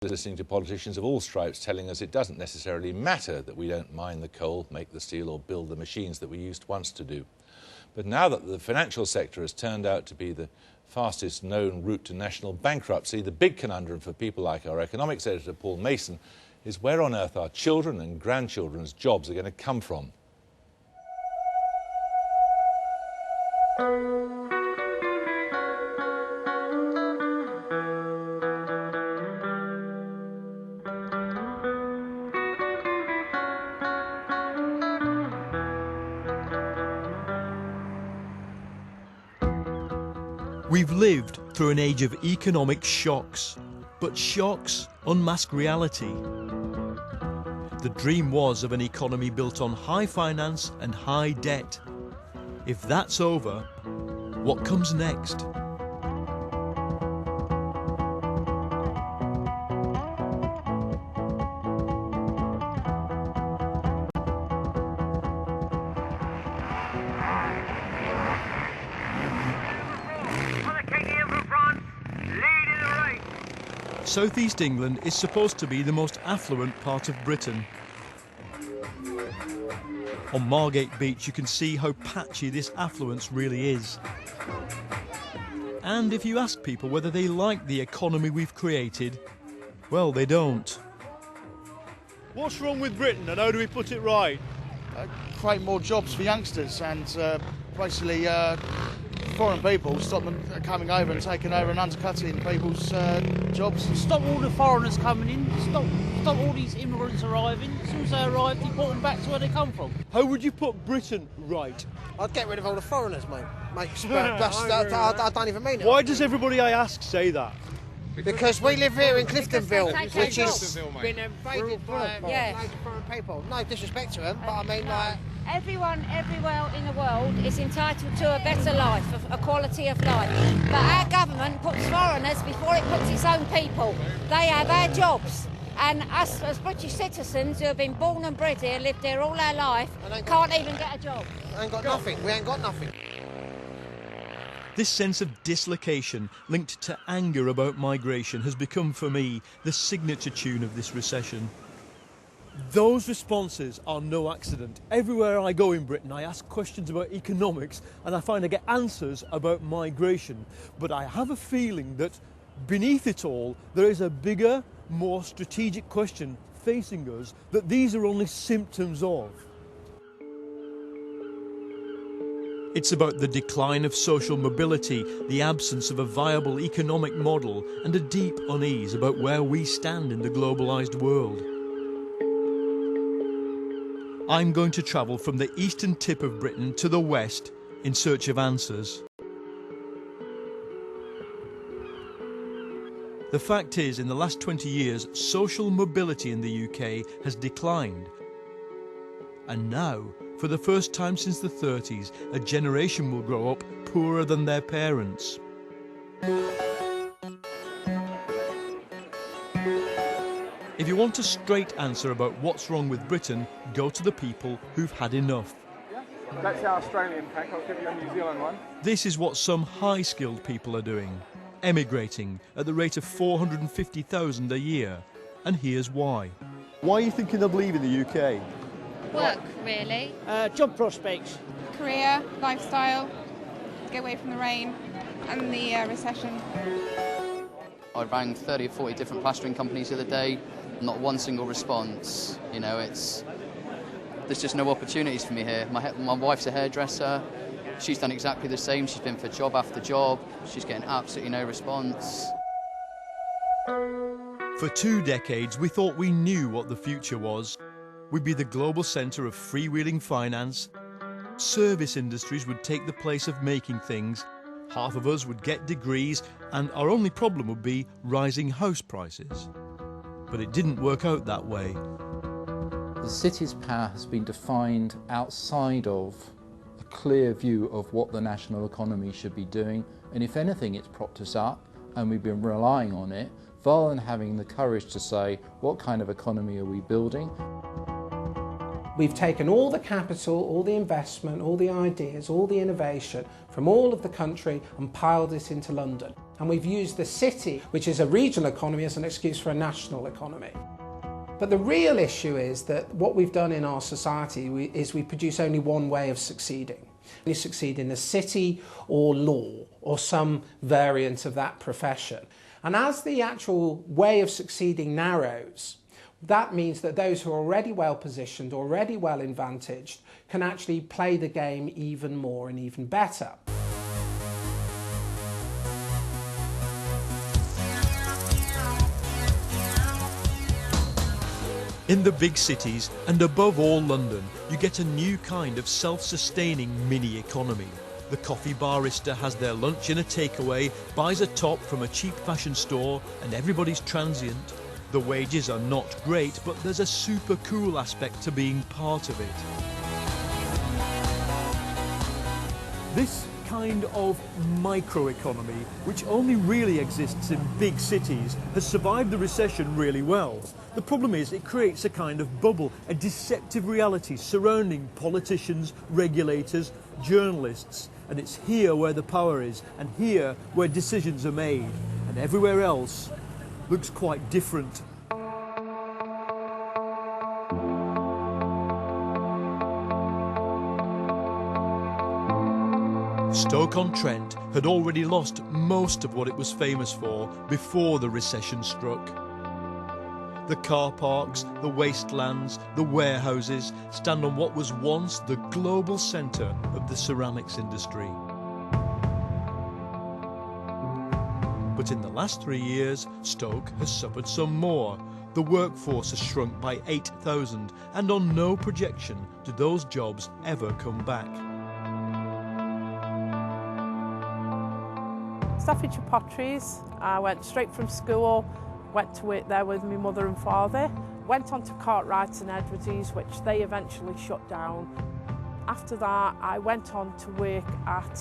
listening to politicians of all stripes telling us it doesn't necessarily matter that we don't mine the coal, make the steel or build the machines that we used once to do. But now that the financial sector has turned out to be the fastest known route to national bankruptcy, the big conundrum for people like our economics editor Paul Mason is where on earth our children and grandchildren's jobs are going to come from. We've lived through an age of economic shocks, but shocks unmask reality. The dream was of an economy built on high finance and high debt. If that's over, what comes next? South East England is supposed to be the most affluent part of Britain. On Margate Beach you can see how patchy this affluence really is. And if you ask people whether they like the economy we've created, well, they don't. What's wrong with Britain and how do we put it right? Create more jobs for youngsters and basically foreign people, stop them coming over and taking over and undercutting people's jobs. Stop all the foreigners coming in, stop all these immigrants arriving. As soon as they arrive, deport them back to where they come from. How would you put Britain right? I'd get rid of all the foreigners, mate. I don't even mean it. Why does everybody I ask say that? Because we live here in Cliftonville, which has been invaded by loads of foreign people. No disrespect to them, but I mean, like... Everyone everywhere in the world is entitled to a better life, a quality of life. But our government puts foreigners before it puts its own people. They have our jobs. And us as British citizens who have been born and bred here, lived here all our life, can't even get a job. Ain't got nothing. We ain't got nothing. This sense of dislocation linked to anger about migration has become for me the signature tune of this recession. Those responses are no accident. Everywhere I go in Britain I ask questions about economics and I find I get answers about migration. But I have a feeling that beneath it all there is a bigger, more strategic question facing us that these are only symptoms of. It's about the decline of social mobility, the absence of a viable economic model, and a deep unease about where we stand in the globalised world. I'm going to travel from the eastern tip of Britain to the west in search of answers. The fact is, in the last 20 years, social mobility in the UK has declined. And now, for the first time since the 30s, a generation will grow up poorer than their parents. If you want a straight answer about what's wrong with Britain, go to the people who've had enough. That's our Australian pack. I'll give you a New Zealand one. This is what some high-skilled people are doing, emigrating at the rate of 450,000 a year. And here's why. Why are you thinking of leaving the UK? Work, really. Job prospects. Career, lifestyle, get away from the rain and the recession. I rang 30 or 40 different plastering companies the other day, not one single response. You know, there's just no opportunities for me here. My wife's a hairdresser. She's done exactly the same. She's been for job after job. She's getting absolutely no response. For 2 decades, we thought we knew what the future was. We'd be the global centre of freewheeling finance. Service industries would take the place of making things. Half of us would get degrees, and our only problem would be rising house prices. But it didn't work out that way. The city's power has been defined outside of a clear view of what the national economy should be doing, and if anything, it's propped us up, and we've been relying on it, rather than having the courage to say, what kind of economy are we building? We've taken all the capital, all the investment, all the ideas, all the innovation from all of the country and piled it into London. And we've used the city, which is a regional economy, as an excuse for a national economy. But the real issue is that what we've done in our society is we produce only one way of succeeding. You succeed in the city or law or some variant of that profession. And as the actual way of succeeding narrows, that means that those who are already well positioned, already well advantaged, can actually play the game even more and even better. In the big cities, and above all London, you get a new kind of self-sustaining mini-economy. The coffee barista has their lunch in a takeaway, buys a top from a cheap fashion store, and everybody's transient. The wages are not great, but there's a super cool aspect to being part of it. This kind of microeconomy, which only really exists in big cities, has survived the recession really well. The problem is it creates a kind of bubble, a deceptive reality surrounding politicians, regulators, journalists, and it's here where the power is, and here where decisions are made, and everywhere else looks quite different. Stoke-on-Trent had already lost most of what it was famous for before the recession struck. The car parks, the wastelands, the warehouses stand on what was once the global centre of the ceramics industry. But in the last 3 years, Stoke has suffered some more. The workforce has shrunk by 8,000, and on no projection do those jobs ever come back. Staffordshire Potteries. I went straight from school, went to work there with my mother and father, went on to Cartwright and Edwards, which they eventually shut down. After that, I went on to work at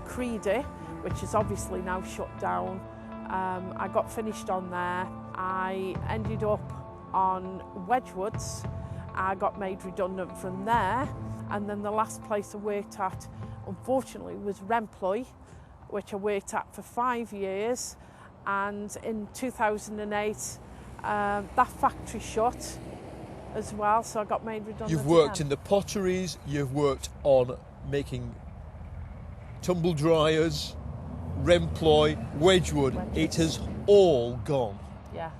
Creedy, which is obviously now shut down. I got finished on there. I ended up on Wedgwoods. I got made redundant from there. And then the last place I worked at, unfortunately, was Remploy, which I worked at for 5 years, and in 2008 that factory shut as well, so I got made redundant. You've worked again. in the potteries, you've worked on making tumble dryers, Remploy, Wedgwood. It has all gone. Yeah.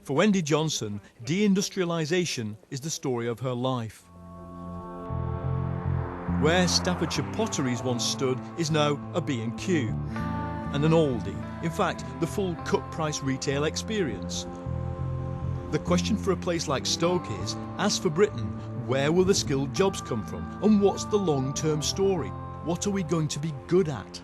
For Wendy Johnson, deindustrialisation is the story of her life. Where Staffordshire Potteries once stood is now a B&Q and an Aldi. In fact, the full cut-price retail experience. The question for a place like Stoke is, as for Britain, where will the skilled jobs come from? And what's the long-term story? What are we going to be good at?